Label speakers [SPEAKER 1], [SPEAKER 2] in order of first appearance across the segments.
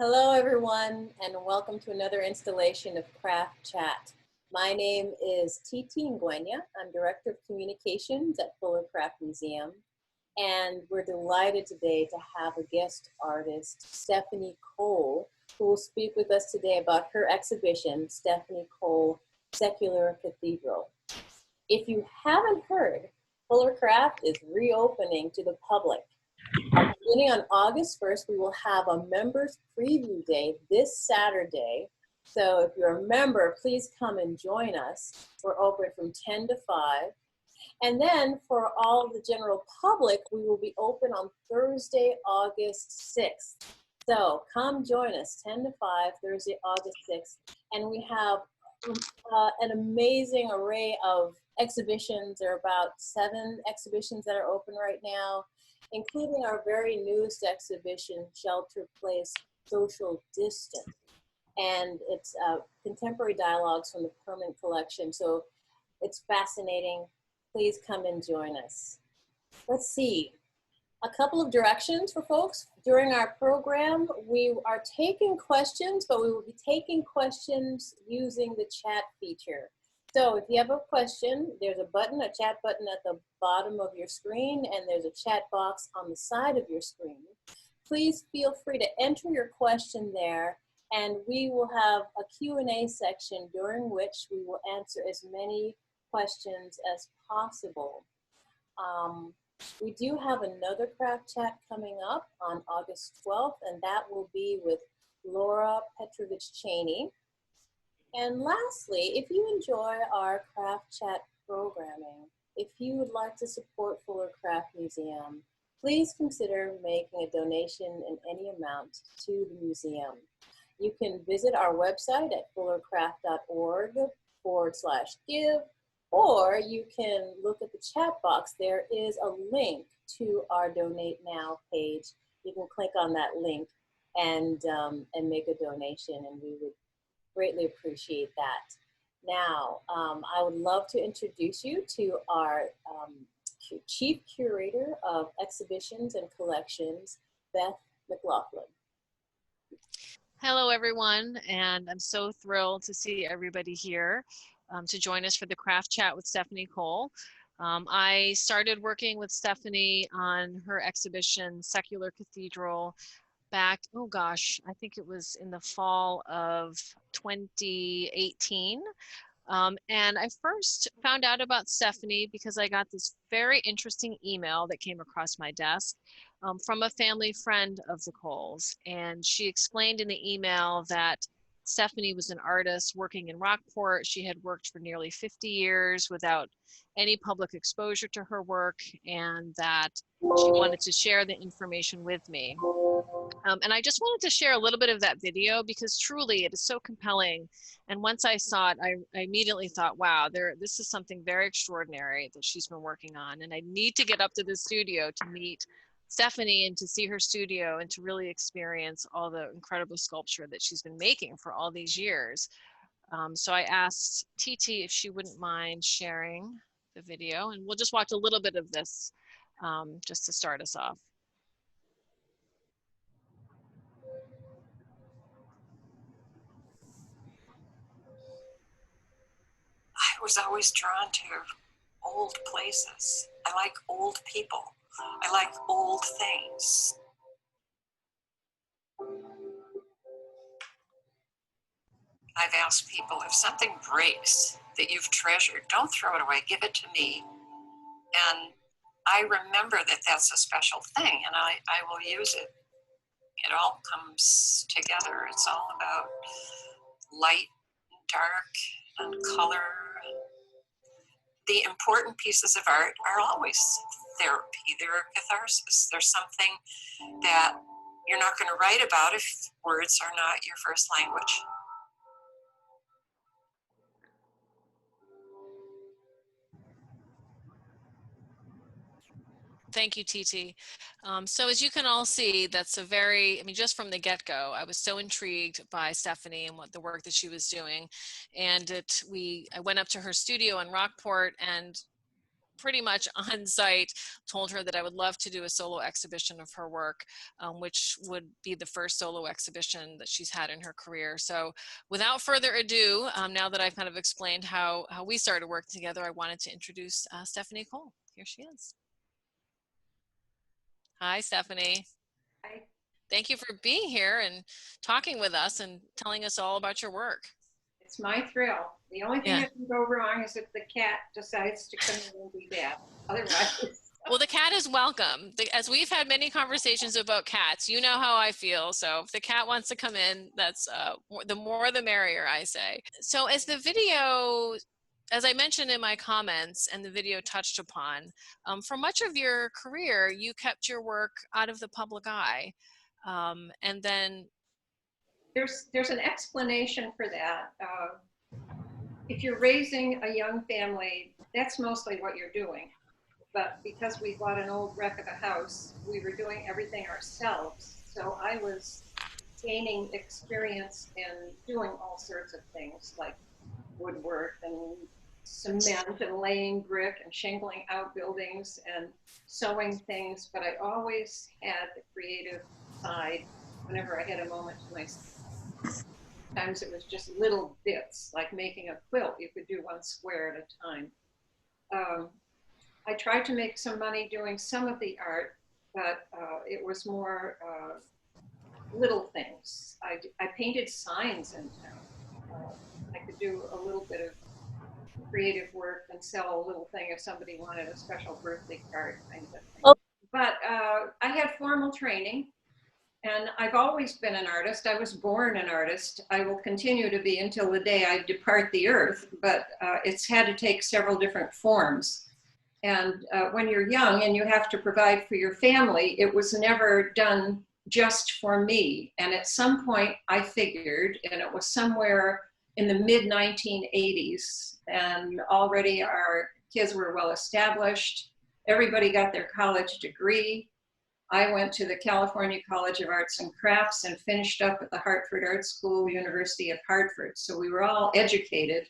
[SPEAKER 1] Hello, everyone, and welcome to another installation of Craft Chat. My name is Titi Ngwenya. I'm Director of Communications at Fuller Craft Museum, and we're delighted today to have a guest artist, Stephanie Cole, who will speak with us today about her exhibition, Stephanie Cole, Secular Cathedral. If you haven't heard, Fuller Craft is reopening to the public. Beginning on August 1st, we will have a members preview day this Saturday. So if you're a member, please come and join us. We're open from 10 to 5. And then for all the general public, we will be open on Thursday, August 6th. So come join us, 10 to 5, Thursday, August 6th. And we have an amazing array of exhibitions. There are about 7 exhibitions that are open right now, including our very newest exhibition, Shelter Place Social Distance. And it's contemporary dialogues from the permanent collection. So it's fascinating. Please come and join us. Let's see. A couple of directions for folks. During our program, we are taking questions, but we will be taking questions using the chat feature. So if you have a question, there's a button, a chat button at the bottom of your screen, and there's a chat box on the side of your screen. Please feel free to enter your question there, and we will have a Q&A section during which we will answer as many questions as possible. We do have another craft chat coming up on August 12th, and that will be with Laura Petrovich-Cheney. And lastly, if you enjoy our Craft Chat programming, if you would like to support Fuller Craft Museum, please consider making a donation in any amount to the museum. You can visit our website at fullercraft.org/give, or you can look at the chat box. There is a link to our Donate Now page. You can click on that link and make a donation, and we would greatly appreciate that. Now, I would love to introduce you to our Chief Curator of Exhibitions and Collections, Beth McLaughlin.
[SPEAKER 2] Hello, everyone, and I'm so thrilled to see everybody here to join us for the Craft Chat with Stephanie Cole. I started working with Stephanie on her exhibition, Secular Cathedral, back, oh gosh, I think it was in the fall of 2018. And I first found out about Stephanie because I got this very interesting email that came across my desk from a family friend of the Coles. And she explained in the email that Stephanie was an artist working in Rockport. She had worked for nearly 50 years without any public exposure to her work, and that she wanted to share the information with me. And I just wanted to share a little bit of that video because truly it is so compelling. And once I saw it, I immediately thought, wow, this is something very extraordinary that she's been working on. And I need to get up to the studio to meet Stephanie and to see her studio and to really experience all the incredible sculpture that she's been making for all these years. So I asked Titi if she wouldn't mind sharing the video, and we'll just watch a little bit of this just to start us off.
[SPEAKER 3] I was always drawn to old places. I like old people. I like old things. I've asked people, if something breaks that you've treasured, don't throw it away, give it to me. And I remember that that's a special thing, and I will use it. It all comes together. It's all about light and dark and color. The important pieces of art are always therapy. They're catharsis. There's something that you're not going to write about if words are not your first language.
[SPEAKER 2] Thank you, Titi. So as you can all see, that's a very, I mean, just from the get-go, I was so intrigued by Stephanie and what the work that she was doing. And I went up to her studio in Rockport, and pretty much on site told her that I would love to do a solo exhibition of her work, which would be the first solo exhibition that she's had in her career. So without further ado, now that I've kind of explained how we started working together, I wanted to introduce Stephanie Cole. Here she is. Hi, Stephanie.
[SPEAKER 4] Hi.
[SPEAKER 2] Thank you for being here and talking with us and telling us all about your work.
[SPEAKER 4] It's my thrill. The only thing that can go wrong is if the cat decides to come in and be bad. Otherwise.
[SPEAKER 2] Well, the cat is welcome. As we've had many conversations about cats, you know how I feel. So if the cat wants to come in, that's the more the merrier, I say. So as the video, as I mentioned in my comments and the video touched upon, for much of your career, you kept your work out of the public eye. And then
[SPEAKER 4] there's an explanation for that. If you're raising a young family, that's mostly what you're doing. But because we bought an old wreck of a house, we were doing everything ourselves. So I was gaining experience in doing all sorts of things like woodwork and cement and laying brick and shingling outbuildings and sewing things. But I always had the creative side whenever I had a moment to myself. Sometimes it was just little bits, like making a quilt. You could do one square at a time. I tried to make some money doing some of the art, but it was more little things. I painted signs in town. I could do a little bit of creative work and sell a little thing if somebody wanted a special birthday card kind of thing.
[SPEAKER 1] Oh.
[SPEAKER 4] But I had formal training. And I've always been an artist. I was born an artist. I will continue to be until the day I depart the earth, but it's had to take several different forms. And when you're young and you have to provide for your family, it was never done just for me. And at some point I figured, and it was somewhere in the mid-1980s, and already our kids were well established. Everybody got their college degree. I went to the California College of Arts and Crafts and finished up at the Hartford Art School, University of Hartford. So we were all educated.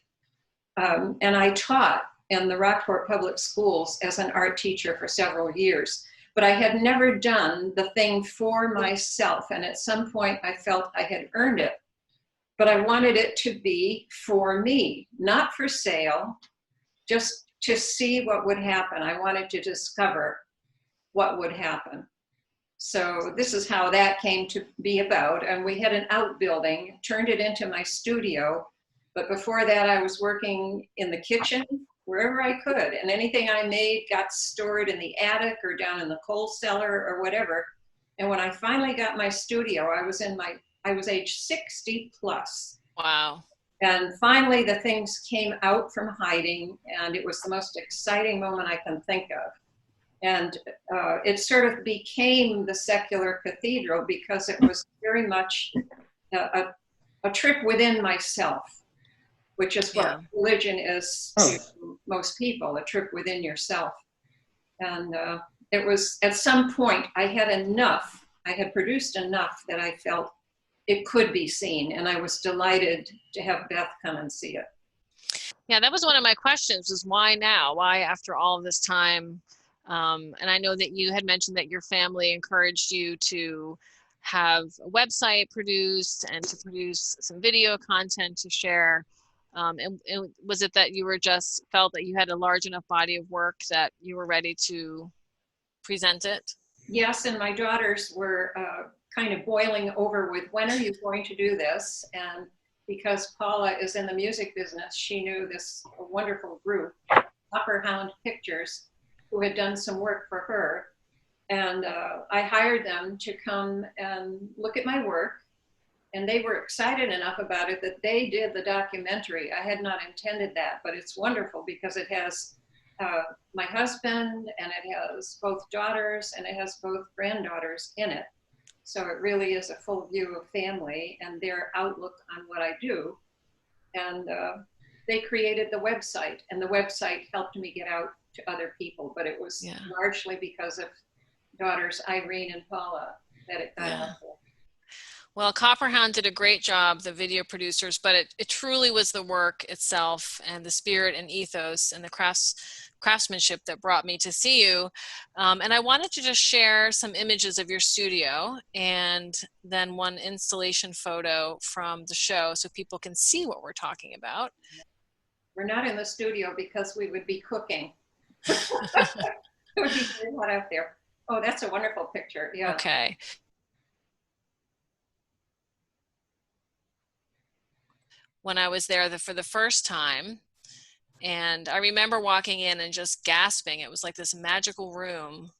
[SPEAKER 4] And I taught in the Rockport Public Schools as an art teacher for several years. But I had never done the thing for myself. And at some point I felt I had earned it. But I wanted it to be for me, not for sale, just to see what would happen. I wanted to discover what would happen. So this is how that came to be about. And we had an outbuilding, turned it into my studio. But before that, I was working in the kitchen, wherever I could. And anything I made got stored in the attic or down in the coal cellar or whatever. And when I finally got my studio, I was age 60 plus.
[SPEAKER 2] wow.
[SPEAKER 4] And finally, the things came out from hiding. And it was the most exciting moment I can think of. And it sort of became the secular cathedral because it was very much a trip within myself, which is what religion is to most people, a trip within yourself. And it was, at some point, I had produced enough that I felt it could be seen. And I was delighted to have Beth come and see it.
[SPEAKER 2] Yeah, that was one of my questions, was why now? Why after all of this time? And I know that you had mentioned that your family encouraged you to have a website produced and to produce some video content to share. And was it that you were just felt that you had a large enough body of work that you were ready to present it?
[SPEAKER 4] Yes, and my daughters were kind of boiling over with, when are you going to do this? And because Paula is in the music business, she knew this wonderful group, Upper Hound Pictures, who had done some work for her. And I hired them to come and look at my work. And they were excited enough about it that they did the documentary. I had not intended that, but it's wonderful because it has my husband, and it has both daughters, and it has both granddaughters in it. So it really is a full view of family and their outlook on what I do. And they created the website, and the website helped me get out to other people, but it was largely because of daughters Irene and Paula that it got out there.
[SPEAKER 2] Well, Copperhound did a great job, the video producers, but it truly was the work itself and the spirit and ethos and the craftsmanship that brought me to see you. And I wanted to just share some images of your studio and then one installation photo from the show so people can see what we're talking about.
[SPEAKER 4] We're not in the studio because we would be cooking. It would be very hot out there. Oh, that's a wonderful picture. Yeah.
[SPEAKER 2] Okay. When I was there for the first time, and I remember walking in and just gasping. It was like this magical room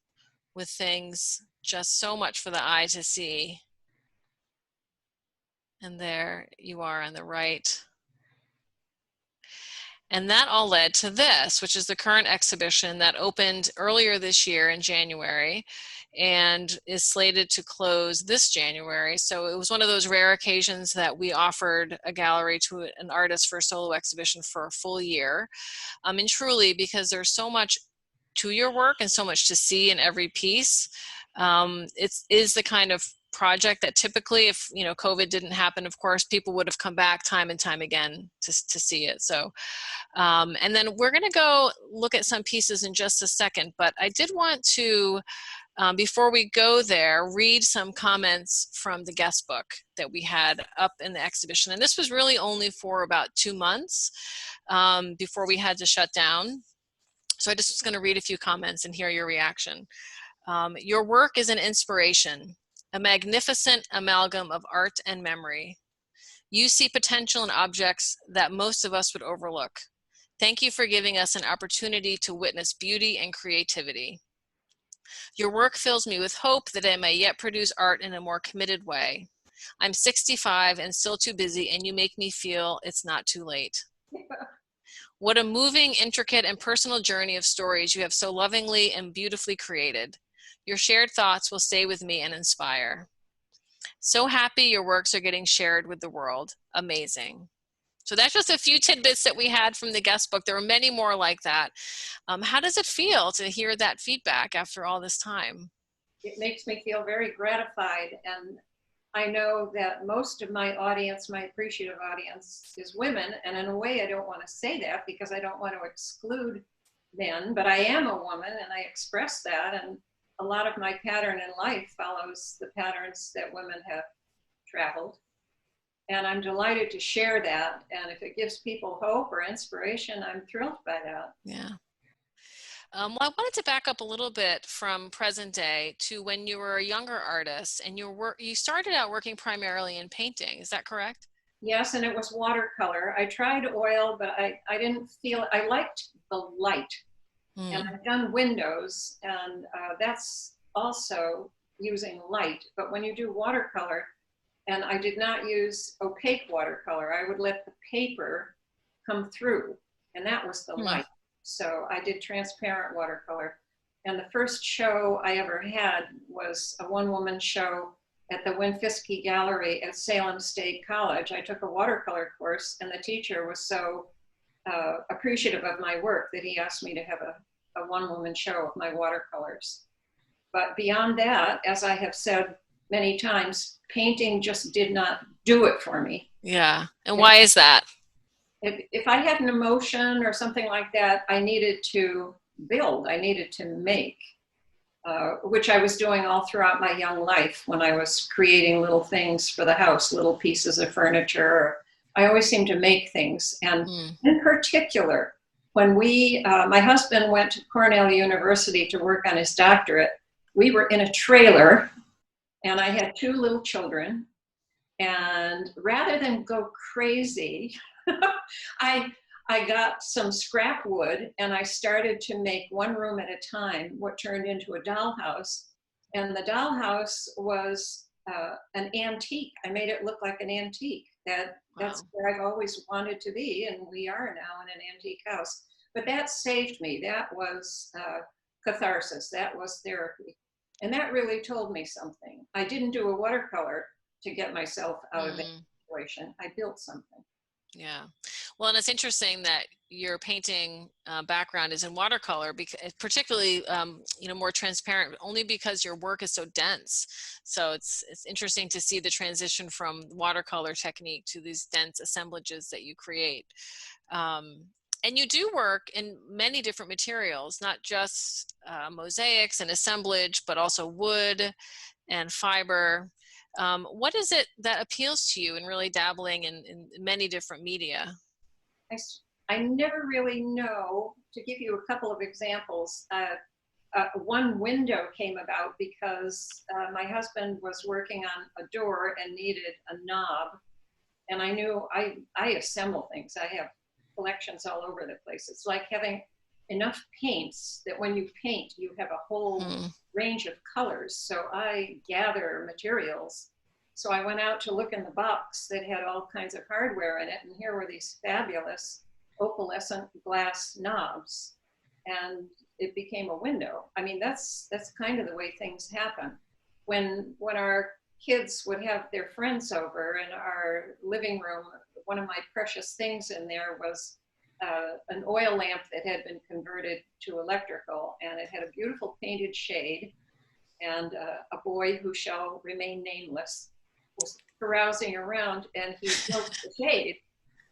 [SPEAKER 2] with things just so much for the eye to see. And there you are on the right. And that all led to this, which is the current exhibition that opened earlier this year in January and is slated to close this January. So it was one of those rare occasions that we offered a gallery to an artist for a solo exhibition for a full year. And truly, because there's so much to your work and so much to see in every piece, it is the kind of project that typically, if COVID didn't happen, of course, people would have come back time and time again to see it. So, and then we're going to go look at some pieces in just a second, but I did want to, before we go there, read some comments from the guest book that we had up in the exhibition. And this was really only for about 2 months before we had to shut down. So I just was going to read a few comments and hear your reaction. Your work is an inspiration, a magnificent amalgam of art and memory. You see potential in objects that most of us would overlook. Thank you for giving us an opportunity to witness beauty and creativity. Your work fills me with hope that I may yet produce art in a more committed way. I'm 65 and still too busy, and you make me feel it's not too late. What a moving, intricate, and personal journey of stories you have so lovingly and beautifully created. Your shared thoughts will stay with me and inspire. So happy your works are getting shared with the world. Amazing. So that's just a few tidbits that we had from the guest book. There were many more like that. How does it feel to hear that feedback after all this time?
[SPEAKER 4] It makes me feel very gratified, and I know that most of my audience, my appreciative audience, is women, and in a way I don't want to say that because I don't want to exclude men, but I am a woman and I express that, and a lot of my pattern in life follows the patterns that women have traveled. And I'm delighted to share that. And if it gives people hope or inspiration, I'm thrilled by that.
[SPEAKER 2] Yeah. Well, I wanted to back up a little bit from present day to when you were a younger artist and you started out working primarily in painting. Is that correct?
[SPEAKER 4] Yes, and it was watercolor. I tried oil, but I didn't feel, I liked the light. And I've done windows, and that's also using light. But when you do watercolor, and I did not use opaque watercolor, I would let the paper come through, and that was the light. So I did transparent watercolor. And the first show I ever had was a one-woman show at the Winfiske Gallery at Salem State College. I took a watercolor course, and the teacher was so appreciative of my work that he asked me to have a one-woman show of my watercolors. But beyond that, as I have said many times, painting just did not do it for me.
[SPEAKER 2] Yeah, and why is that?
[SPEAKER 4] If I had an emotion or something like that, I needed to build, I needed to make, which I was doing all throughout my young life when I was creating little things for the house, little pieces of furniture. I always seemed to make things. And in particular, when my husband went to Cornell University to work on his doctorate, we were in a trailer, and I had 2 little children. And rather than go crazy, I got some scrap wood, and I started to make one room at a time, what turned into a dollhouse. And the dollhouse was an antique. I made it look like an antique. That's where I've always wanted to be, and we are now in an antique house. But that saved me. That was catharsis. That was therapy. And that really told me something. I didn't do a watercolor to get myself out of that situation. I built something.
[SPEAKER 2] Yeah. Well, and it's interesting that your painting background is in watercolor, because particularly, more transparent, only because your work is so dense. So it's interesting to see the transition from watercolor technique to these dense assemblages that you create. And you do work in many different materials, not just mosaics and assemblage, but also wood and fiber. What is it that appeals to you in really dabbling in many different media?
[SPEAKER 4] I never really know. To give you a couple of examples, one window came about because my husband was working on a door and needed a knob. And I knew I assemble things. I have collections all over the place. It's like having enough paints that when you paint, you have a whole range of colors. So I gather materials. So I went out to look in the box that had all kinds of hardware in it. And here were these fabulous opalescent glass knobs. And it became a window. I mean, that's kind of the way things happen. When our kids would have their friends over in our living room, one of my precious things in there was an oil lamp that had been converted to electrical, and it had a beautiful painted shade, and a boy who shall remain nameless was carousing around, and he broke the shade,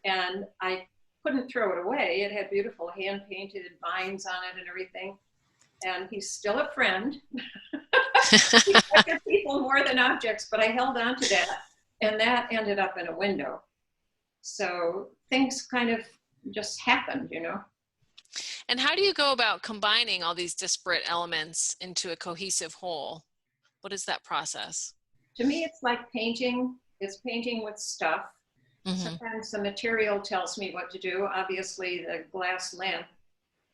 [SPEAKER 4] and I couldn't throw it away. It had beautiful hand-painted vines on it and everything, and he's still a friend. He's after people more than objects, but I held on to that, and that ended up in a window. So things kind of just happened, you know.
[SPEAKER 2] And how do you go about combining all these disparate elements into a cohesive whole? What is that process?
[SPEAKER 4] To me, it's like painting. It's painting with stuff. Sometimes the material tells me what to do. Obviously, the glass lamp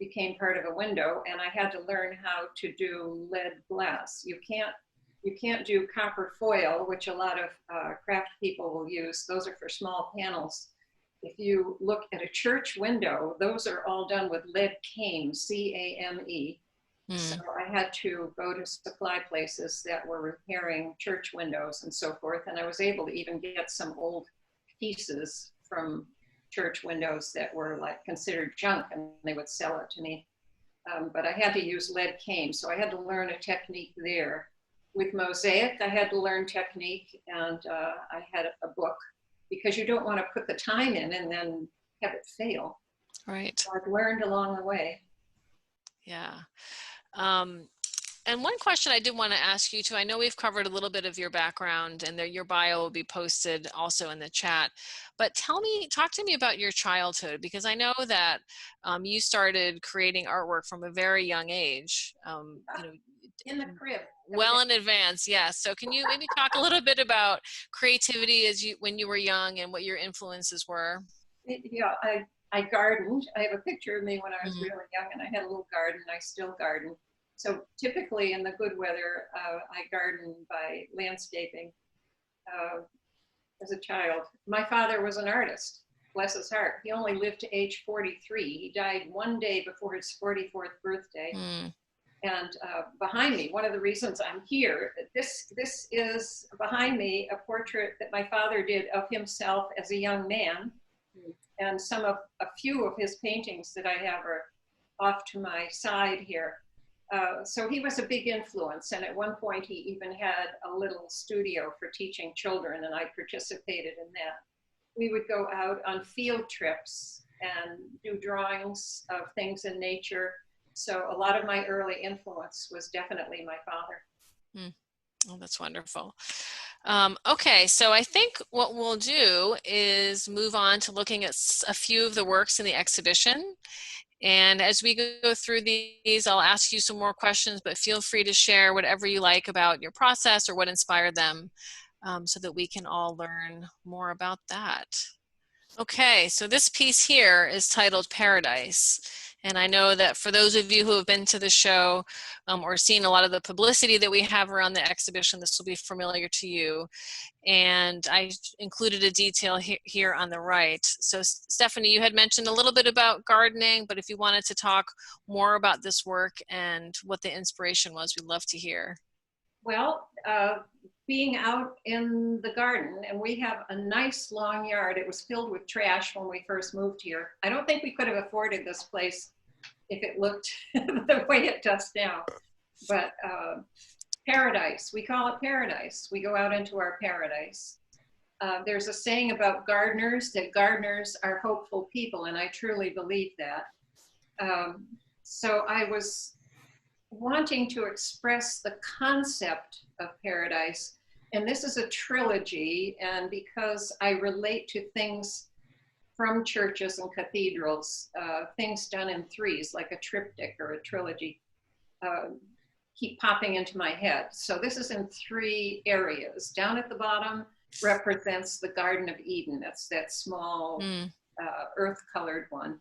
[SPEAKER 4] became part of a window, and I had to learn how to do lead glass. You can't do copper foil, which a lot of craft people will use. Those are for small panels. If you look at a church window, those are all done with lead cane, C-A-M-E. So I had to go to supply places that were repairing church windows and so forth, and I was able to even get some old pieces from church windows that were like considered junk, and they would sell it to me. But I had to use lead cane, so I had to learn a technique there. With mosaic, I had to learn technique, and I had a book, because you don't want to put the time in and then have it fail.
[SPEAKER 2] Right.
[SPEAKER 4] So I've learned along the way.
[SPEAKER 2] Yeah. And one question I did want to ask you too, I know we've covered a little bit of your background, and your bio will be posted also in the chat, but talk to me about your childhood, because I know that you started creating artwork from a very young age.
[SPEAKER 4] In the crib.
[SPEAKER 2] Well in advance, yes. So can you maybe talk a little bit about creativity when you were young and what your influences were?
[SPEAKER 4] Yeah, I gardened. I have a picture of me when I was really young, and I had a little garden. I still garden. So typically in the good weather, I garden by landscaping as a child. My father was an artist, bless his heart. He only lived to age 43. He died one day before his 44th birthday. And behind me, one of the reasons I'm here, this is behind me a portrait that my father did of himself as a young man. And a few of his paintings that I have are off to my side here. So he was a big influence, and at one point he even had a little studio for teaching children, and I participated in that. We would go out on field trips and do drawings of things in nature. So a lot of my early influence was definitely my father.
[SPEAKER 2] Oh, that's wonderful. Okay, so I think what we'll do is move on to looking at a few of the works in the exhibition. And as we go through these, I'll ask you some more questions, but feel free to share whatever you like about your process or what inspired them, so that we can all learn more about that. Okay, so this piece here is titled Paradise. And I know that for those of you who have been to the show or seen a lot of the publicity that we have around the exhibition, this will be familiar to you. And I included a detail here on the right. So Stephanie, you had mentioned a little bit about gardening, but if you wanted to talk more about this work and what the inspiration was, we'd love to hear.
[SPEAKER 4] Well, being out in the garden, and we have a nice long yard. It was filled with trash when we first moved here. I don't think we could have afforded this place if it looked the way it does now. But paradise, we call it paradise. We go out into our paradise. There's a saying about gardeners that gardeners are hopeful people, and I truly believe that. So I was wanting to express the concept of paradise, and this is a trilogy, and because I relate to things from churches and cathedrals, things done in threes, like a triptych or a trilogy, keep popping into my head. So this is in 3 areas. Down at the bottom represents the Garden of Eden. That's that small earth-colored one.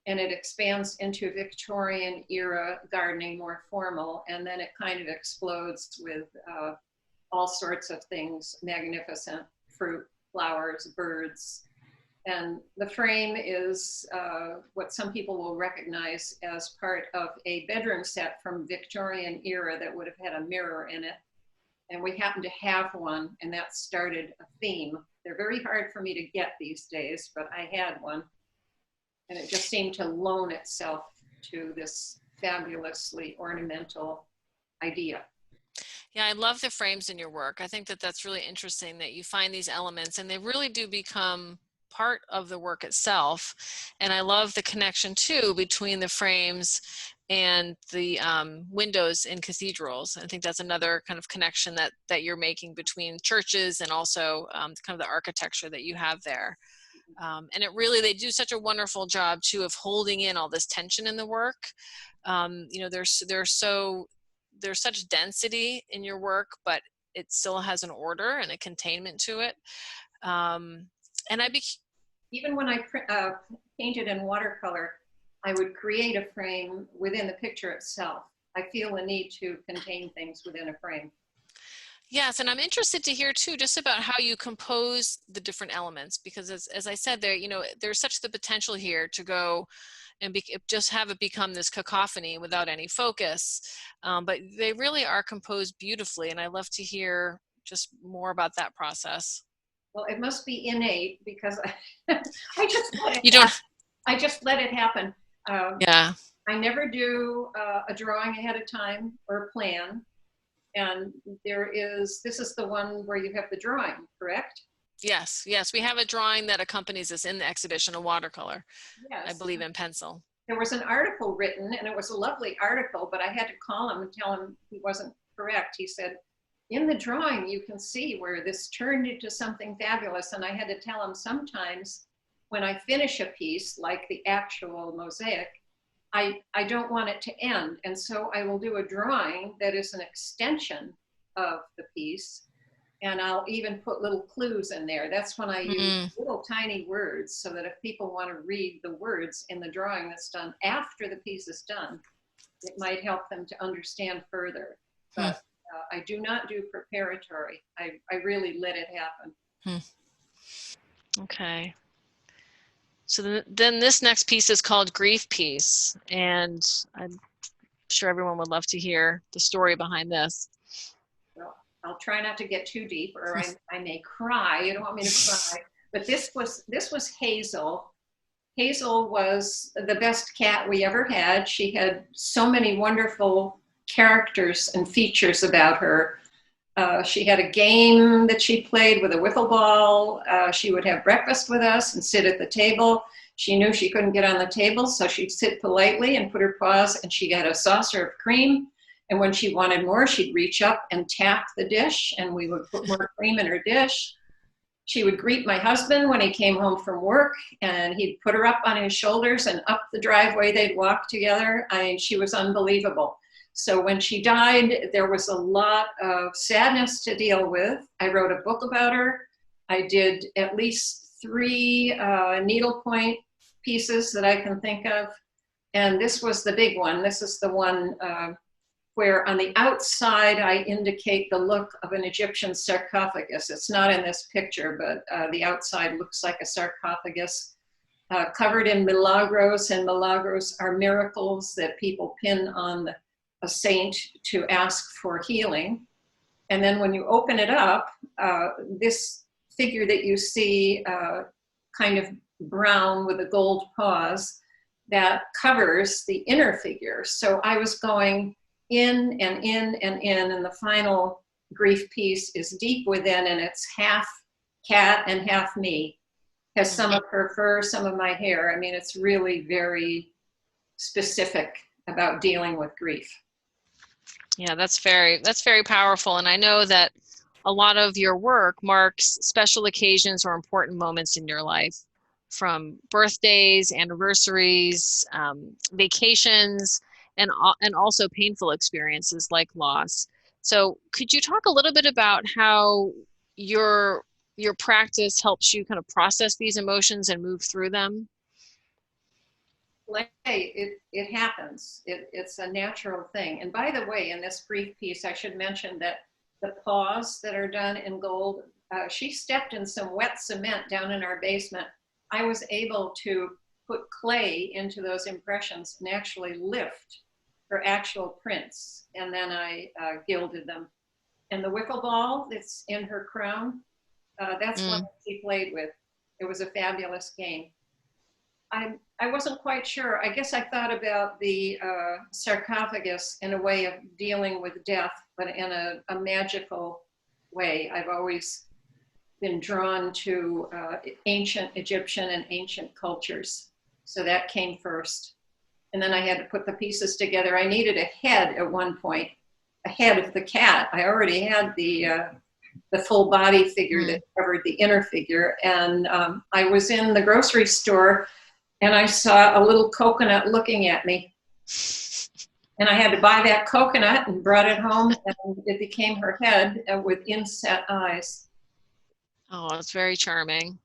[SPEAKER 4] And it expands into Victorian era gardening, more formal, and then it kind of explodes with all sorts of things, magnificent fruit, flowers, birds. And the frame is what some people will recognize as part of a bedroom set from Victorian era that would have had a mirror in it. And we happen to have one, and that started a theme. They're very hard for me to get these days, but I had one. And it just seemed to loan itself to this fabulously ornamental idea.
[SPEAKER 2] Yeah, I love the frames in your work. I think that that's really interesting that you find these elements and they really do become part of the work itself. And I love the connection too between the frames and the windows in cathedrals. I think that's another kind of connection that you're making between churches and also kind of the architecture that you have there. And it really, they do such a wonderful job too of holding in all this tension in the work. You know, there's such density in your work, but it still has an order and a containment to it. And
[SPEAKER 4] even when I painted in watercolor, I would create a frame within the picture itself. I feel the need to contain things within a frame.
[SPEAKER 2] Yes, and I'm interested to hear too, just about how you compose the different elements, because as I said there, you know, there's such the potential here to go and just have it become this cacophony without any focus, but they really are composed beautifully, and I love to hear just more about that process.
[SPEAKER 4] Well, it must be innate because I just let it happen.
[SPEAKER 2] Yeah.
[SPEAKER 4] I never do a drawing ahead of time or a plan. And this is the one where you have the drawing, correct?
[SPEAKER 2] Yes, we have a drawing that accompanies us in the exhibition, a watercolor,
[SPEAKER 4] yes.
[SPEAKER 2] I believe in pencil.
[SPEAKER 4] There was an article written, and it was a lovely article, but I had to call him and tell him he wasn't correct. He said, in the drawing, you can see where this turned into something fabulous. And I had to tell him sometimes when I finish a piece, like the actual mosaic, I don't want it to end. And so I will do a drawing that is an extension of the piece. And I'll even put little clues in there. That's when I use little tiny words so that if people want to read the words in the drawing that's done after the piece is done, it might help them to understand further. But I do not do preparatory. I really let it happen.
[SPEAKER 2] Okay. So then this next piece is called Grief Piece, and I'm sure everyone would love to hear the story behind this.
[SPEAKER 4] Well, I'll try not to get too deep, or I may cry. You don't want me to cry. But this was Hazel. Hazel was the best cat we ever had. She had so many wonderful characters and features about her. She had a game that she played with a wiffle ball. She would have breakfast with us and sit at the table. She knew she couldn't get on the table, so she'd sit politely and put her paws, and she got a saucer of cream. And when she wanted more, she'd reach up and tap the dish, and we would put more cream in her dish. She would greet my husband when he came home from work, and he'd put her up on his shoulders, and up the driveway they'd walk together. I mean, she was unbelievable. So when she died, there was a lot of sadness to deal with. I wrote a book about her. I did at least 3 needlepoint pieces that I can think of. And this was the big one. This is the one where on the outside, I indicate the look of an Egyptian sarcophagus. It's not in this picture, but the outside looks like a sarcophagus covered in milagros, and milagros are miracles that people pin on a saint to ask for healing. And then when you open it up, this figure that you see kind of brown with the gold paws, that covers the inner figure. So I was going in and in and in, and the final grief piece is deep within, and it's half cat and half me. Has some of her fur, some of my hair. I mean, it's really very specific about dealing with grief.
[SPEAKER 2] Yeah, that's very powerful. And I know that a lot of your work marks special occasions or important moments in your life, from birthdays, anniversaries, vacations, and also painful experiences like loss. So could you talk a little bit about how your practice helps you kind of process these emotions and move through them?
[SPEAKER 4] Like, it happens. It's a natural thing. And by the way, in this brief piece, I should mention that the paws that are done in gold, she stepped in some wet cement down in our basement. I was able to put clay into those impressions and actually lift her actual prints. And then I gilded them. And the wiffle ball that's in her crown, that's what she played with. It was a fabulous game. I wasn't quite sure. I guess I thought about the sarcophagus in a way of dealing with death, but in a magical way. I've always been drawn to ancient Egyptian and ancient cultures. So that came first. And then I had to put the pieces together. I needed a head at one point, a head of the cat. I already had the full body figure that covered the inner figure. And I was in the grocery store and I saw a little coconut looking at me. And I had to buy that coconut and brought it home, and it became her head with inset eyes.
[SPEAKER 2] Oh, it's very charming.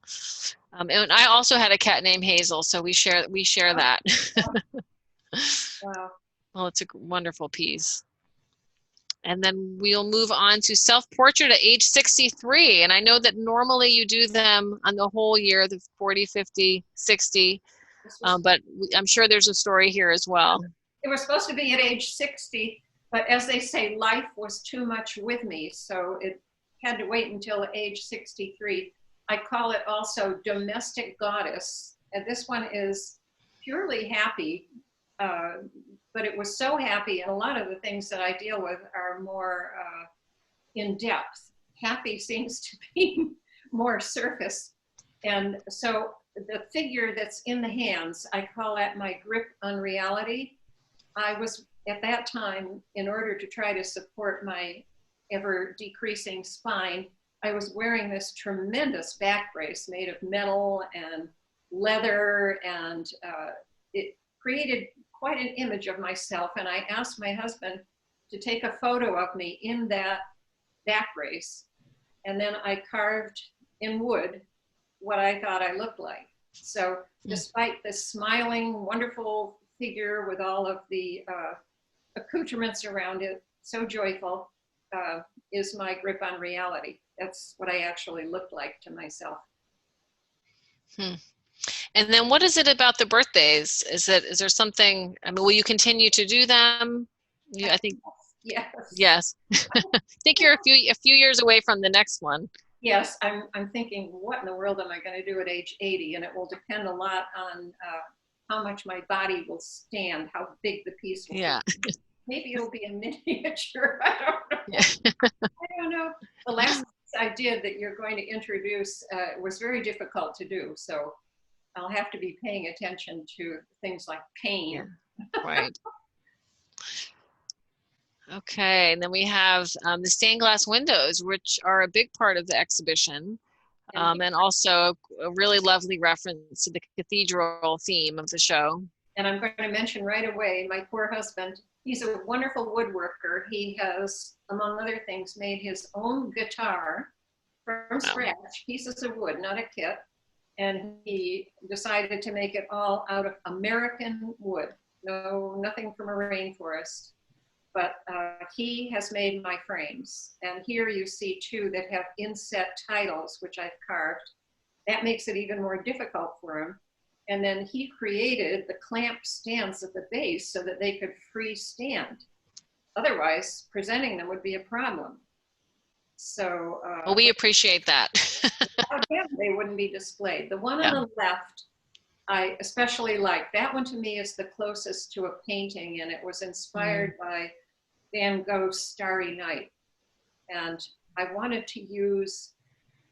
[SPEAKER 2] And I also had a cat named Hazel, so we share that.
[SPEAKER 4] Wow.
[SPEAKER 2] Well, it's a wonderful piece. And then we'll move on to self-portrait at age 63. And I know that normally you do them on the whole year, the 40, 50, 60. But I'm sure there's a story here as well.
[SPEAKER 4] It was supposed to be at age 60, but as they say, life was too much with me. So it had to wait until age 63. I call it also domestic goddess. And this one is purely happy, but it was so happy. And a lot of the things that I deal with are more in depth. Happy seems to be more surface. And so the figure that's in the hands, I call that my grip on reality. I was at that time, in order to try to support my ever decreasing spine, I was wearing this tremendous back brace made of metal and leather, and it created quite an image of myself. And I asked my husband to take a photo of me in that back brace. And then I carved in wood what I thought I looked like. So despite this smiling, wonderful figure with all of the accoutrements around it, so joyful, is my grip on reality. That's what I actually looked like to myself.
[SPEAKER 2] And then what is it about the birthdays? Is there something, I mean, will you continue to do them? I think, yes. I think you're a few years away from the next one.
[SPEAKER 4] Yes, I'm thinking, what in the world am I going to do at age 80? And it will depend a lot on how much my body will stand, how big the piece will be. Maybe it'll be a miniature. I don't know. I don't know. The last piece I did that you're going to introduce was very difficult to do. So I'll have to be paying attention to things like pain.
[SPEAKER 2] Right. Okay, and then we have the stained glass windows, which are a big part of the exhibition, and also a really lovely reference to the cathedral theme of the show.
[SPEAKER 4] And I'm going to mention right away, my poor husband, he's a wonderful woodworker. He has, among other things, made his own guitar from scratch, pieces of wood, not a kit. And he decided to make it all out of American wood, nothing from a rainforest. But he has made my frames. And here you see two that have inset titles, which I've carved. That makes it even more difficult for him. And then he created the clamp stands at the base so that they could freestand. Otherwise, presenting them would be a problem. So
[SPEAKER 2] well, we appreciate that.
[SPEAKER 4] Again, they wouldn't be displayed. The one on the left, I especially like. That one to me is the closest to a painting, and it was inspired by Van Gogh's Starry Night. And I wanted to use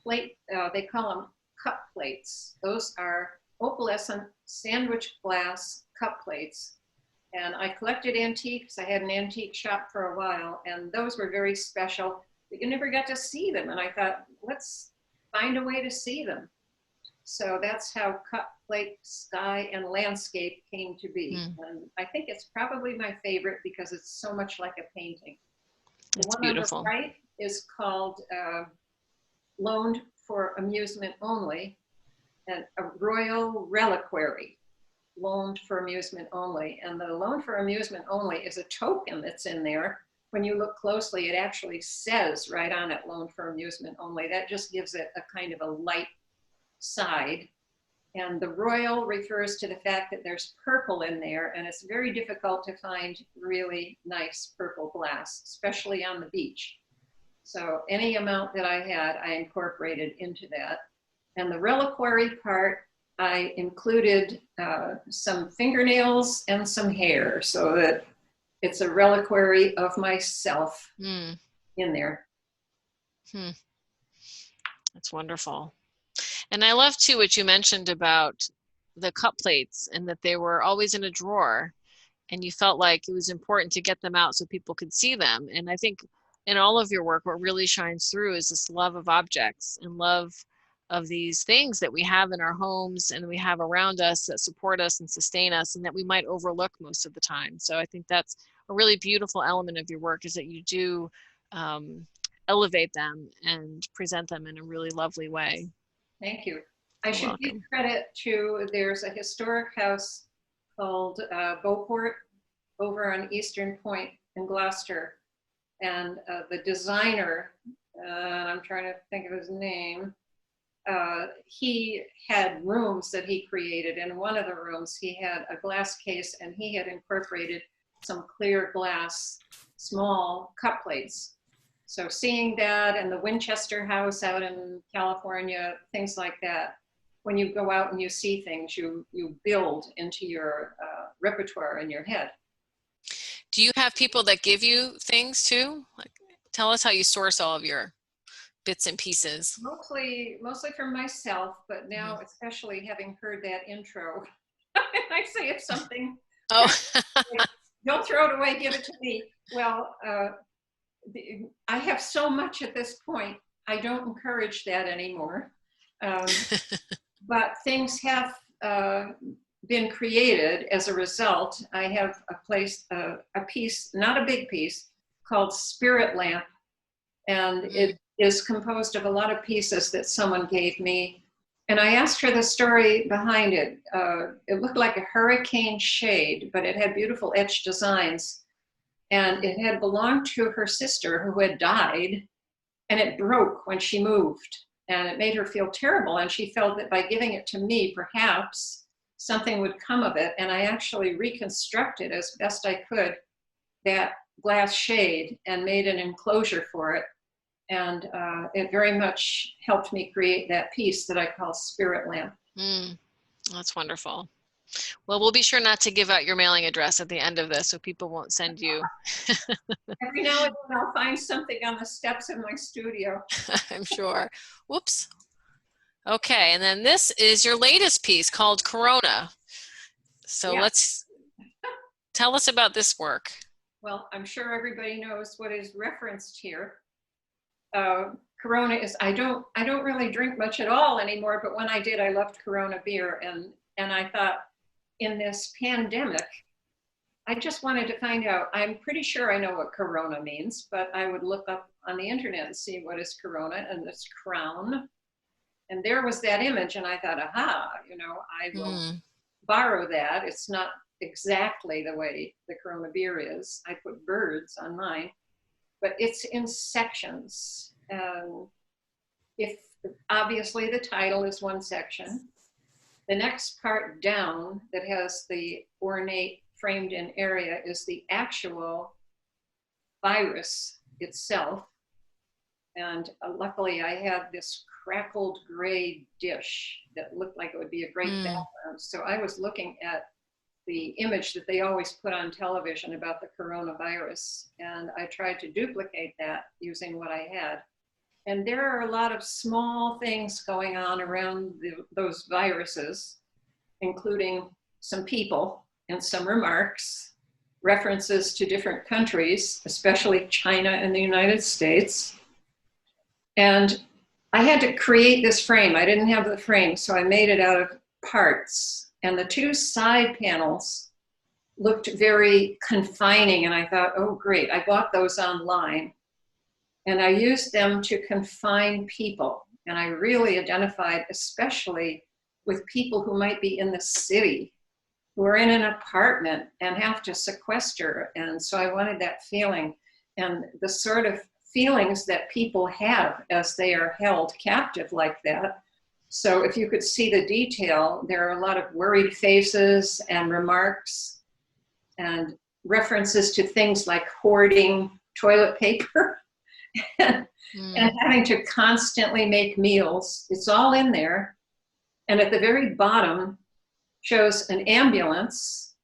[SPEAKER 4] plate, they call them cup plates. Those are opalescent sandwich glass cup plates. And I collected antiques. I had an antique shop for a while, and those were very special, but you never got to see them. And I thought, let's find a way to see them. So that's how cup plate, sky, and landscape came to be. And I think it's probably my favorite because it's so much like a painting.
[SPEAKER 2] It's
[SPEAKER 4] the one
[SPEAKER 2] beautiful.
[SPEAKER 4] on the right is called Loaned for Amusement Only, and a royal reliquary. Loaned for amusement only. And the loan for amusement only is a token that's in there. When you look closely, it actually says right on it, loaned for amusement only. That just gives it a kind of a light side. And the royal refers to the fact that there's purple in there, and it's very difficult to find really nice purple glass, especially on the beach. So any amount that I had, I incorporated into that. And the reliquary part, I included some fingernails and some hair so that it's a reliquary of myself in there.
[SPEAKER 2] That's wonderful. And I love too what you mentioned about the cup plates and that they were always in a drawer, and you felt like it was important to get them out so people could see them. And I think in all of your work, what really shines through is this love of objects and love of these things that we have in our homes and we have around us that support us and sustain us and that we might overlook most of the time. So I think that's a really beautiful element of your work, is that you do elevate them and present them in a really lovely way.
[SPEAKER 4] Thank you. I should give credit to, there's a historic house called Beauport over on Eastern Point in Gloucester. And the designer, I'm trying to think of his name, he had rooms that he created. In one of the rooms, he had a glass case, and he had incorporated some clear glass, small cup plates. So seeing that, and the Winchester House out in California, things like that, when you go out and you see things, you build into your repertoire in your head.
[SPEAKER 2] Do you have people that give you things too? Like, tell us how you source all of your bits and pieces.
[SPEAKER 4] Mostly from myself, but now especially having heard that intro, I say it's something.
[SPEAKER 2] Oh,
[SPEAKER 4] don't throw it away, give it to me. Well, I have so much at this point, I don't encourage that anymore. But things have been created as a result. I have a piece, not a big piece, called Spirit Lamp. And it is composed of a lot of pieces that someone gave me. And I asked her the story behind it. It looked like a hurricane shade, but it had beautiful etched designs. And it had belonged to her sister who had died, and it broke when she moved. And it made her feel terrible. And she felt that by giving it to me, perhaps something would come of it. And I actually reconstructed as best I could that glass shade and made an enclosure for it. And it very much helped me create that piece that I call Spirit Lamp.
[SPEAKER 2] That's wonderful. Well, we'll be sure not to give out your mailing address at the end of this so people won't send you.
[SPEAKER 4] Every now and then I'll find something on the steps of my studio.
[SPEAKER 2] I'm sure. Whoops. Okay, and then this is your latest piece called Corona. So let's tell us about this work.
[SPEAKER 4] Well, I'm sure everybody knows what is referenced here. Corona is, I don't really drink much at all anymore, but when I did, I loved Corona beer. And I thought, in this pandemic, I just wanted to find out, I'm pretty sure I know what Corona means, but I would look up on the internet and see what is Corona, and it's crown. And there was that image, and I thought, aha, I will borrow that. It's not exactly the way the Corona beer is. I put birds on mine, but it's in sections. If obviously the title is one section, the next part down that has the ornate framed in area is the actual virus itself. And luckily I had this crackled gray dish that looked like it would be a great background. So I was looking at the image that they always put on television about the coronavirus, and I tried to duplicate that using what I had. And there are a lot of small things going on around those viruses, including some people and some remarks, references to different countries, especially China and the United States. And I had to create this frame. I didn't have the frame, so I made it out of parts. And the two side panels looked very confining, and I thought, oh, great. I bought those online. And I used them to confine people. And I really identified especially with people who might be in the city, who are in an apartment and have to sequester. And so I wanted that feeling and the sort of feelings that people have as they are held captive like that. So if you could see the detail, there are a lot of worried faces and remarks and references to things like hoarding toilet paper and having to constantly make meals. It's all in there. And at the very bottom shows an ambulance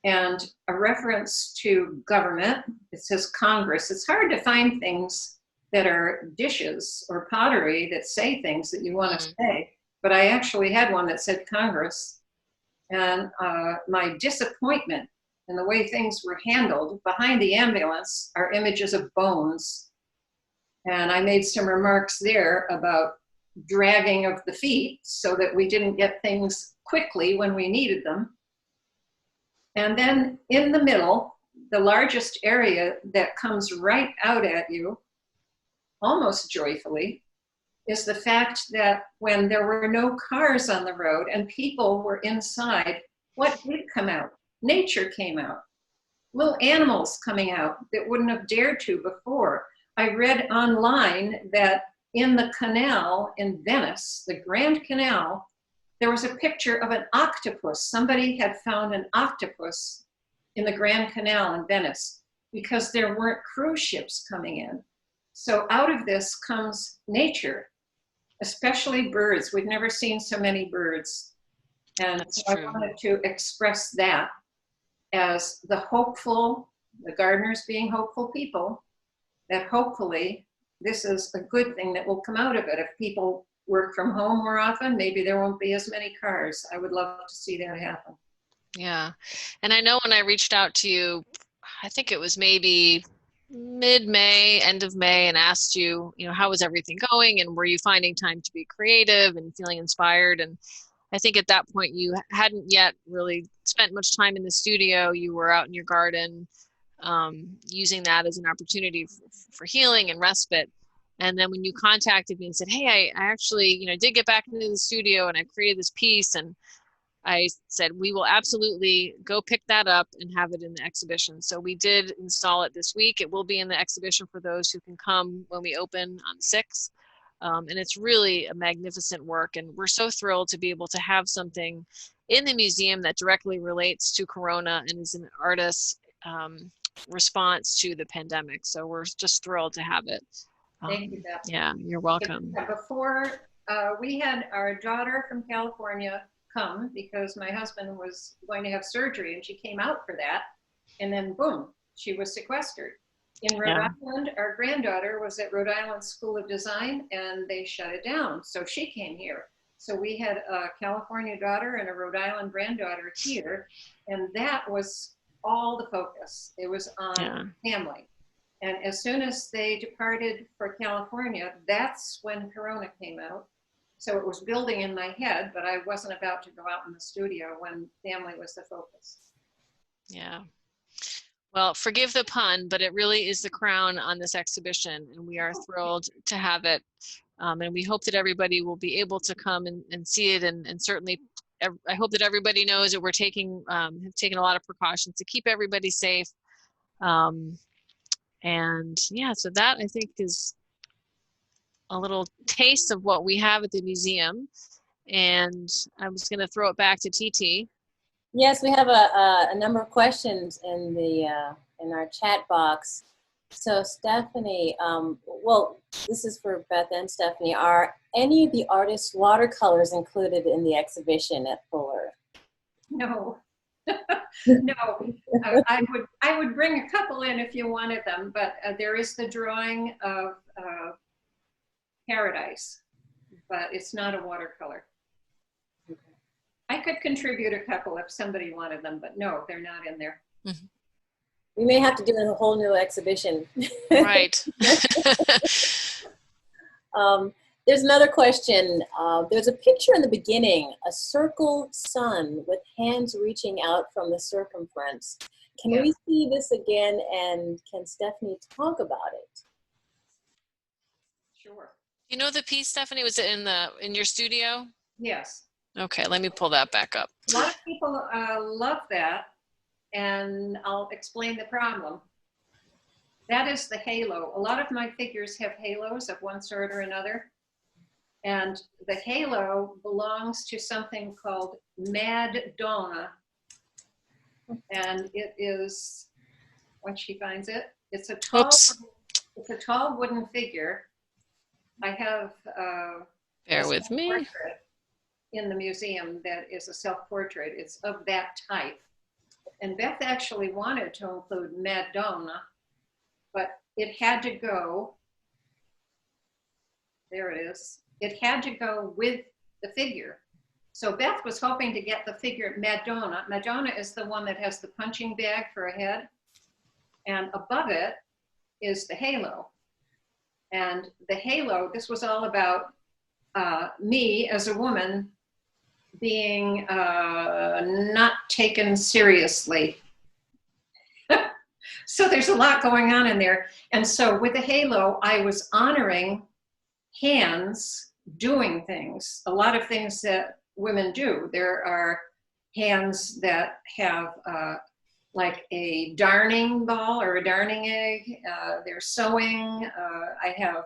[SPEAKER 4] and a reference to government. It says Congress. It's hard to find things that are dishes or pottery that say things that you want to say, but I actually had one that said Congress. And my disappointment in the way things were handled, behind the ambulance are images of bones. And I made some remarks there about dragging of the feet so that we didn't get things quickly when we needed them. And then in the middle, the largest area that comes right out at you, almost joyfully, is the fact that when there were no cars on the road and people were inside, what did come out? Nature came out. Little animals coming out that wouldn't have dared to before. I read online that in the canal in Venice, the Grand Canal, there was a picture of an octopus. Somebody had found an octopus in the Grand Canal in Venice because there weren't cruise ships coming in. So out of this comes nature, especially birds. We've never seen so many birds. And so I wanted to express that as the hopeful, the gardeners being hopeful people, that hopefully this is a good thing that will come out of it. If people work from home more often, maybe there won't be as many cars. I would love to see that happen.
[SPEAKER 2] Yeah. And I know when I reached out to you, I think it was maybe mid-May, end of May, and asked you, how was everything going? And were you finding time to be creative and feeling inspired? And I think at that point you hadn't yet really spent much time in the studio. You were out in your garden, using that as an opportunity for healing and respite. And then when you contacted me and said, hey, I actually, did get back into the studio and I created this piece, and I said, we will absolutely go pick that up and have it in the exhibition. So we did install it this week. It will be in the exhibition for those who can come when we open on the 6th. And it's really a magnificent work. And we're so thrilled to be able to have something in the museum that directly relates to Corona and is an artist's response to the pandemic. So we're just thrilled to have it.
[SPEAKER 4] Thank you, Beth.
[SPEAKER 2] Yeah, you're welcome.
[SPEAKER 4] Before, we had our daughter from California come because my husband was going to have surgery, and she came out for that. And then boom, she was sequestered. In Rhode Island, our granddaughter was at Rhode Island School of Design, and they shut it down. So she came here. So we had a California daughter and a Rhode Island granddaughter here. And that was all the focus. It was on family. And as soon as they departed for California, that's when Corona came out. So it was building in my head, but I wasn't about to go out in the studio when family was the focus.
[SPEAKER 2] Yeah. Well, forgive the pun, but it really is the crown on this exhibition, and we are thrilled to have it. And we hope that everybody will be able to come and see it. And certainly, I hope that everybody knows that we're have taken a lot of precautions to keep everybody safe. And yeah, so that I think is a little taste of what we have at the museum. And I was going to throw it back to Titi.
[SPEAKER 1] Yes, we have a number of questions in our chat box. So Stephanie, well, this is for Beth and Stephanie. Are any of the artists' watercolors included in the exhibition at Fuller?
[SPEAKER 4] No. No, I would bring a couple in if you wanted them, but there is the drawing of Paradise, but it's not a watercolor. I could contribute a couple if somebody wanted them, but no, they're not in there.
[SPEAKER 2] Mm-hmm.
[SPEAKER 1] We may have to do a whole new exhibition.
[SPEAKER 2] Right.
[SPEAKER 1] There's another question. There's a picture in the beginning, a circle sun with hands reaching out from the circumference. Can we see this again, and can Stephanie talk about it?
[SPEAKER 4] Sure.
[SPEAKER 2] You know the piece, Stephanie, was it in your studio?
[SPEAKER 4] Yes.
[SPEAKER 2] Okay, let me pull that back up.
[SPEAKER 4] A lot of people love that, and I'll explain the problem. That is the halo. A lot of my figures have halos of one sort or another. And the halo belongs to something called Madonna. And it is, when she finds it, it's a tall wooden figure. I have
[SPEAKER 2] bear with me.
[SPEAKER 4] Portrait in the museum that is a self-portrait. It's of that type. And Beth actually wanted to include Madonna, but it had to go, there it is. It had to go with the figure. So Beth was hoping to get the figure Madonna. Madonna is the one that has the punching bag for a head. And above it is the halo. And the halo, this was all about me as a woman being not taken seriously. So there's a lot going on in there. And so with the halo, I was honoring hands doing things, a lot of things that women do. There are hands that have like a darning ball or a darning egg. They're sewing. I have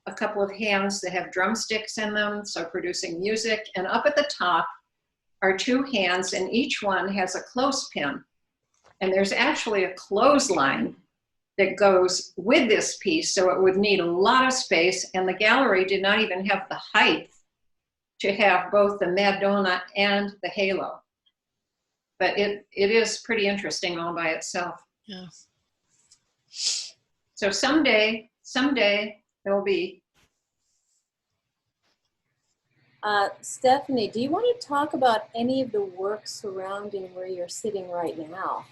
[SPEAKER 4] a couple of hands that have drumsticks in them, so producing music. And up at the top are two hands, and each one has a clothespin. And there's actually a clothesline that goes with this piece, so it would need a lot of space, and the gallery did not even have the height to have both the Madonna and the halo. But it is pretty interesting all by itself.
[SPEAKER 2] Yeah.
[SPEAKER 4] So someday there'll be.
[SPEAKER 1] Stephanie, do you want to talk about any of the work surrounding where you're sitting right now?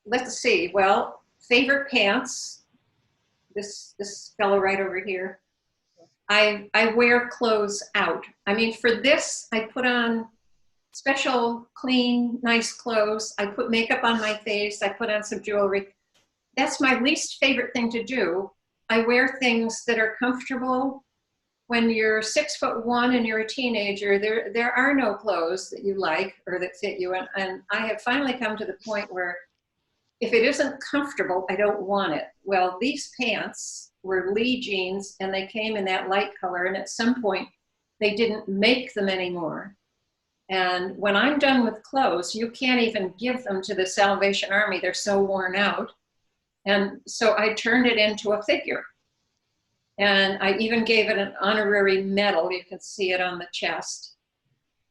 [SPEAKER 4] Let's see, well, favorite pants, this fellow right over here. I wear clothes out. I mean, for this, I put on special, clean, nice clothes. I put makeup on my face. I put on some jewelry. That's my least favorite thing to do. I wear things that are comfortable. When you're 6'1" and you're a teenager, there are no clothes that you like or that fit you. And I have finally come to the point where if it isn't comfortable, I don't want it. Well, these pants were Lee jeans, and they came in that light color, and at some point, they didn't make them anymore. And when I'm done with clothes, you can't even give them to the Salvation Army. They're so worn out. And so I turned it into a figure. And I even gave it an honorary medal. You can see it on the chest.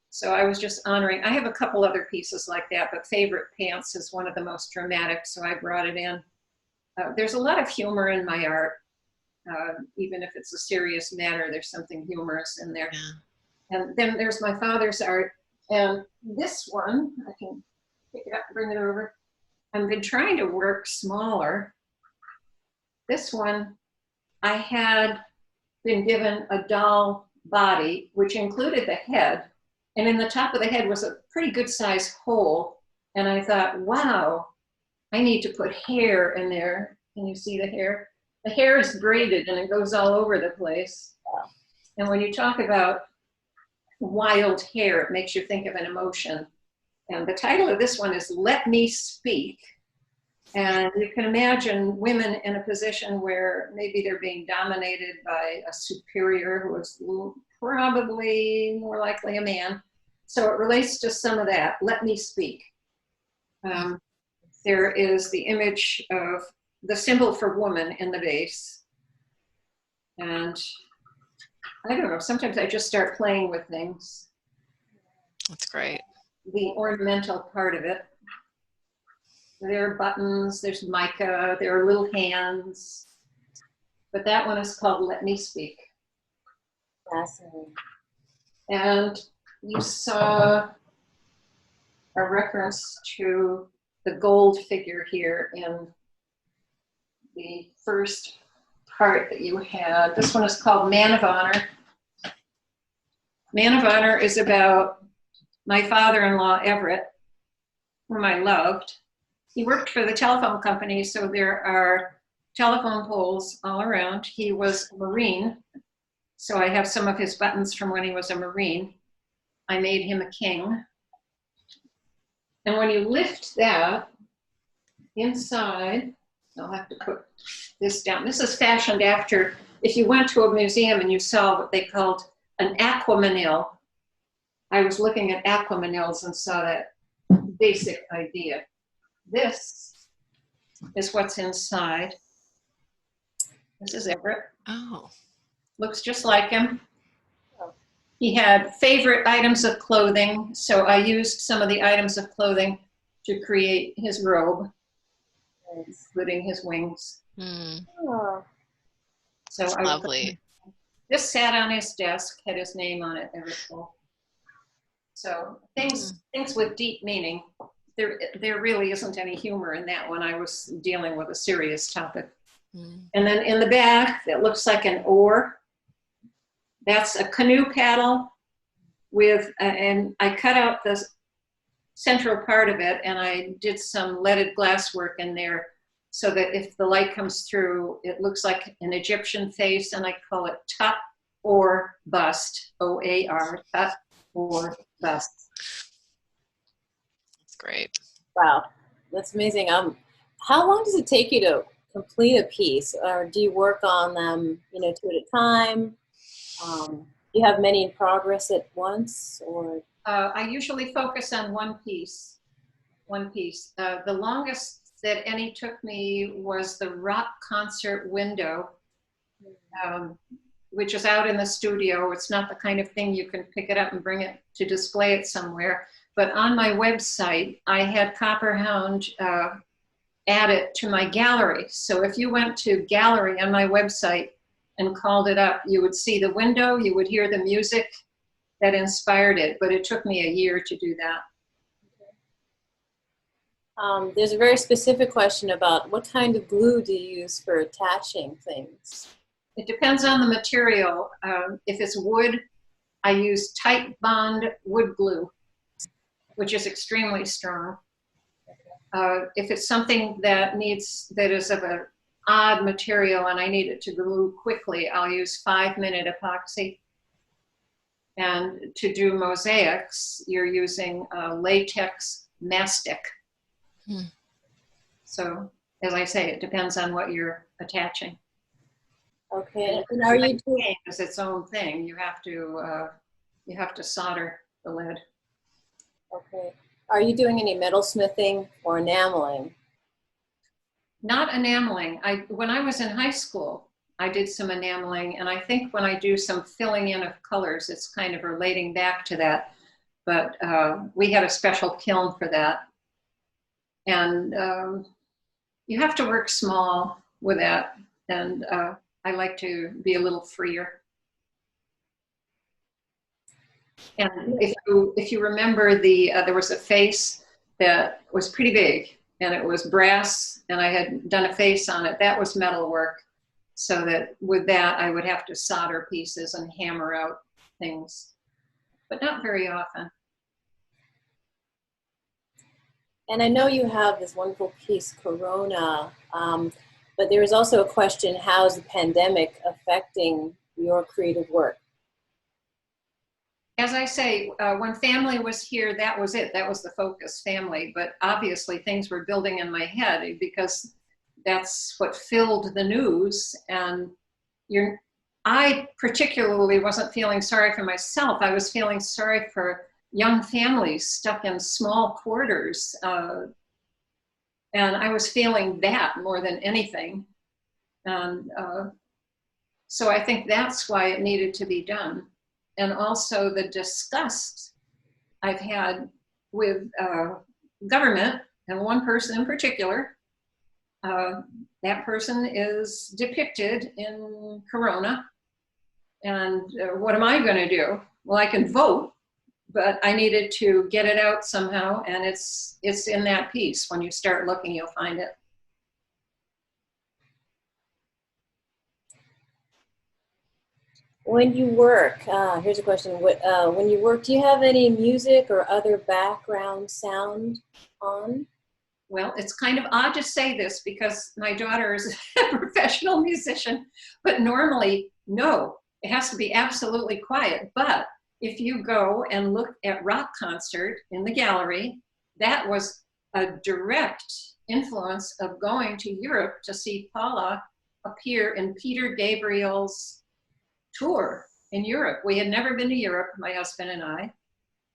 [SPEAKER 4] So I was just honoring. I have a couple other pieces like that, but favorite pants is one of the most dramatic, so I brought it in. There's a lot of humor in my art. Even if it's a serious matter, there's something humorous in there. Yeah. And then there's my father's art. And this one, I can pick it up and bring it over. I've been trying to work smaller. This one, I had been given a doll body, which included the head. And in the top of the head was a pretty good sized hole. And I thought, wow, I need to put hair in there. Can you see the hair? The hair is braided and it goes all over the place. And when you talk about wild hair, it makes you think of an emotion. And the title of this one is Let Me Speak. And you can imagine women in a position where maybe they're being dominated by a superior who is probably more likely a man. So it relates to some of that. Let me speak. There is the image of the symbol for woman in the base. And I don't know, sometimes I just start playing with things.
[SPEAKER 2] That's great.
[SPEAKER 4] The ornamental part of it. There are buttons, there's mica, there are little hands. But that one is called Let Me Speak.
[SPEAKER 1] Fascinating.
[SPEAKER 4] And you saw a reference to the gold figure here in the first part that you had. This one is called Man of Honor. Man of Honor is about my father-in-law, Everett, whom I loved. He worked for the telephone company, so there are telephone poles all around. He was a Marine, so I have some of his buttons from when he was a Marine. I made him a king. And when you lift that, inside, I'll have to put this down. This is fashioned after, if you went to a museum and you saw what they called an aquamanil. I was looking at aquamanils and saw that basic idea. This is what's inside. This is Everett.
[SPEAKER 2] Oh.
[SPEAKER 4] Looks just like him. He had favorite items of clothing, so I used some of the items of clothing to create his robe, including his wings.
[SPEAKER 2] Mm.
[SPEAKER 1] Oh,
[SPEAKER 4] So I
[SPEAKER 2] Lovely.
[SPEAKER 4] This sat on his desk, had his name on it, Everett Cole. So things with deep meaning. There really isn't any humor in that one. I was dealing with a serious topic.
[SPEAKER 2] Mm.
[SPEAKER 4] And then in the back, that looks like an oar. That's a canoe paddle with, and I cut out the central part of it and I did some leaded glass work in there so that if the light comes through, it looks like an Egyptian face, and I call it Tut or Bust, O-A-R, Tut or Bust.
[SPEAKER 2] That's great.
[SPEAKER 1] wow, that's amazing. How long does it take you to complete a piece, or do you work on them, two at a time? Do you have many in progress at once, or?
[SPEAKER 4] I usually focus on one piece. The longest that any took me was the rock concert window, which is out in the studio. It's not the kind of thing you can pick it up and bring it to display it somewhere. But on my website, I had Copperhound add it to my gallery. So if you went to gallery on my website and called it up, you would see the window, you would hear the music that inspired it, but it took me a year to do that.
[SPEAKER 1] There's a very specific question about what kind of glue do you use for attaching things?
[SPEAKER 4] It depends on the material. If it's wood, I use tight bond wood glue, which is extremely strong. If it's something that is of an odd material and I need it to glue quickly, I'll use 5-minute epoxy. And to do mosaics, you're using latex mastic. So, as I say, it depends on what you're attaching.
[SPEAKER 1] Okay, and are you doing?
[SPEAKER 4] It's its own thing. You have to solder the lead.
[SPEAKER 1] Okay, are you doing any metalsmithing or enameling?
[SPEAKER 4] Not enameling. When I was in high school, I did some enameling, and I think when I do some filling in of colors, it's kind of relating back to that. But we had a special kiln for that. And you have to work small with that, and I like to be a little freer. And if you remember, there was a face that was pretty big, and it was brass, and I had done a face on it. That was metal work, so that with that I would have to solder pieces and hammer out things, but not very often.
[SPEAKER 1] And I know you have this wonderful piece, Corona, but there is also a question, how is the pandemic affecting your creative work?
[SPEAKER 4] As I say, when family was here, that was it. That was the focus, family. But obviously things were building in my head because that's what filled the news. And I particularly wasn't feeling sorry for myself. I was feeling sorry for young families stuck in small quarters. And I was feeling that more than anything. And so I think that's why it needed to be done. And also the disgust I've had with government, and one person in particular. That person is depicted in Corona. And what am I going to do? Well, I can vote, but I needed to get it out somehow, and it's in that piece. When you start looking, you'll find it.
[SPEAKER 1] When you work, here's a question. When you work, do you have any music or other background sound on?
[SPEAKER 4] Well, it's kind of odd to say this because my daughter is a professional musician, but normally, no, it has to be absolutely quiet. But if you go and look at Rock Concert in the gallery, that was a direct influence of going to Europe to see Paula appear in Peter Gabriel's tour in Europe. We had never been to Europe, my husband and I.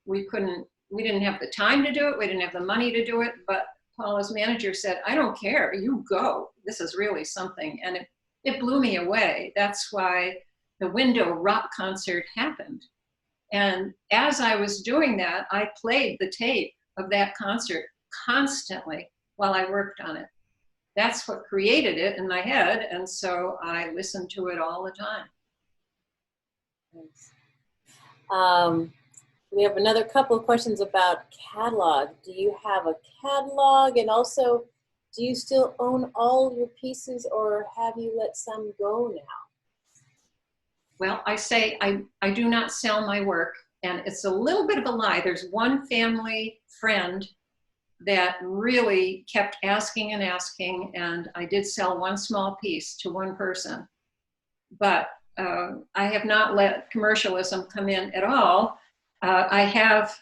[SPEAKER 4] We didn't have the time to do it. We didn't have the money to do it, but Paula's manager said, I don't care, you go. This is really something. And it blew me away. That's why the Window Rock Concert happened. And as I was doing that, I played the tape of that concert constantly while I worked on it. That's what created it in my head. And so I listened to it all the time.
[SPEAKER 1] We have another couple of questions about catalog. Do you have a catalog? And also, do you still own all your pieces, or have you let some go now?
[SPEAKER 4] Well, I say I do not sell my work, and it's a little bit of a lie. There's one family friend that really kept asking and asking, and I did sell one small piece to one person. But I have not let commercialism come in at all. I have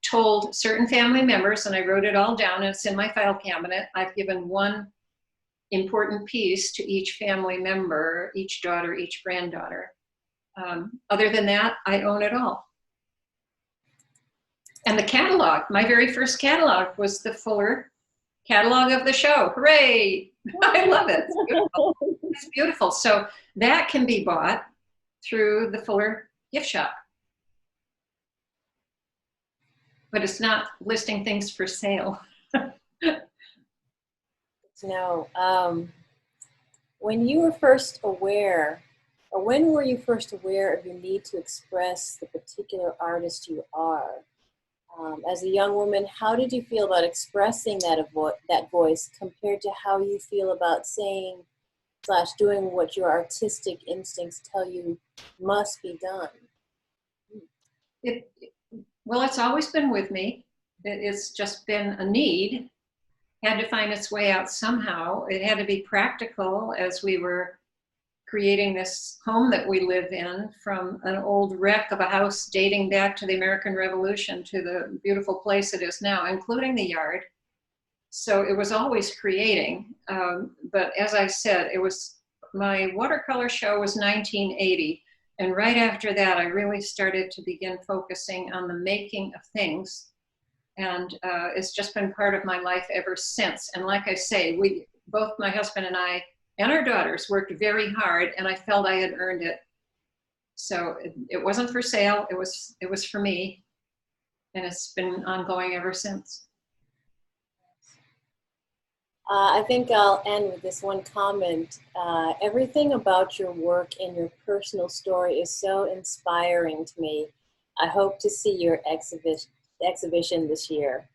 [SPEAKER 4] told certain family members, and I wrote it all down, and it's in my file cabinet. I've given one important piece to each family member, each daughter, each granddaughter. Other than that, I own it all. And the catalog, my very first catalog was the Fuller catalog of the show. Hooray! I love it. It's beautiful. It's beautiful. So that can be bought through the Fuller gift shop. But it's not listing things for sale.
[SPEAKER 1] No. When you were first aware, or when were you first aware of your need to express the particular artist you are? As a young woman, how did you feel about expressing that voice compared to how you feel about saying / doing what your artistic instincts tell you must be done?
[SPEAKER 4] Well, it's always been with me. It's just been a need, had to find its way out somehow. It had to be practical as we were creating this home that we live in, from an old wreck of a house dating back to the American Revolution to the beautiful place it is now, including the yard. So it was always creating. But as I said, my watercolor show was 1980. And right after that, I really started to begin focusing on the making of things. And it's just been part of my life ever since. And like I say, both my husband and I and our daughters worked very hard, and I felt I had earned it. So it wasn't for sale, it was for me. And it's been ongoing ever since.
[SPEAKER 1] I think I'll end with this one comment. Everything about your work and your personal story is so inspiring to me. I hope to see your exhibition this year.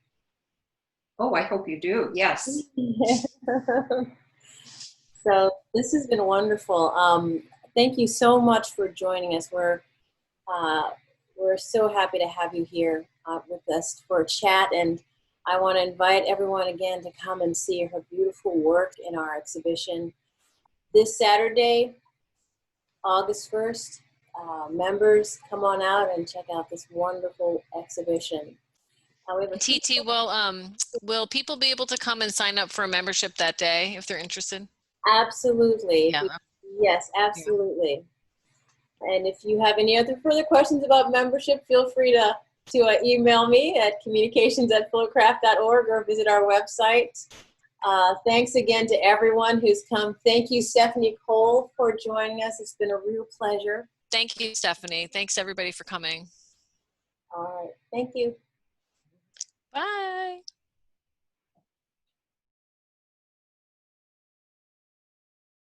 [SPEAKER 4] Oh, I hope you do, yes.
[SPEAKER 1] So this has been wonderful. Thank you so much for joining us. We're so happy to have you here with us for a chat, and I want to invite everyone again to come and see her beautiful work in our exhibition this Saturday, August 1st. Members, come on out and check out this wonderful exhibition.
[SPEAKER 2] Titi, will people be able to come and sign up for a membership that day if they're interested?
[SPEAKER 1] Absolutely.
[SPEAKER 2] Yeah.
[SPEAKER 1] Yes, absolutely. Yeah. And if you have any other further questions about membership, feel free to email me at communications@fullercraft.org or visit our website. Thanks again to everyone who's come. Thank you, Stephanie Cole, for joining us. It's been a real pleasure.
[SPEAKER 2] Thank you, Stephanie. Thanks, everybody, for coming.
[SPEAKER 1] All right. Thank you.
[SPEAKER 2] Bye.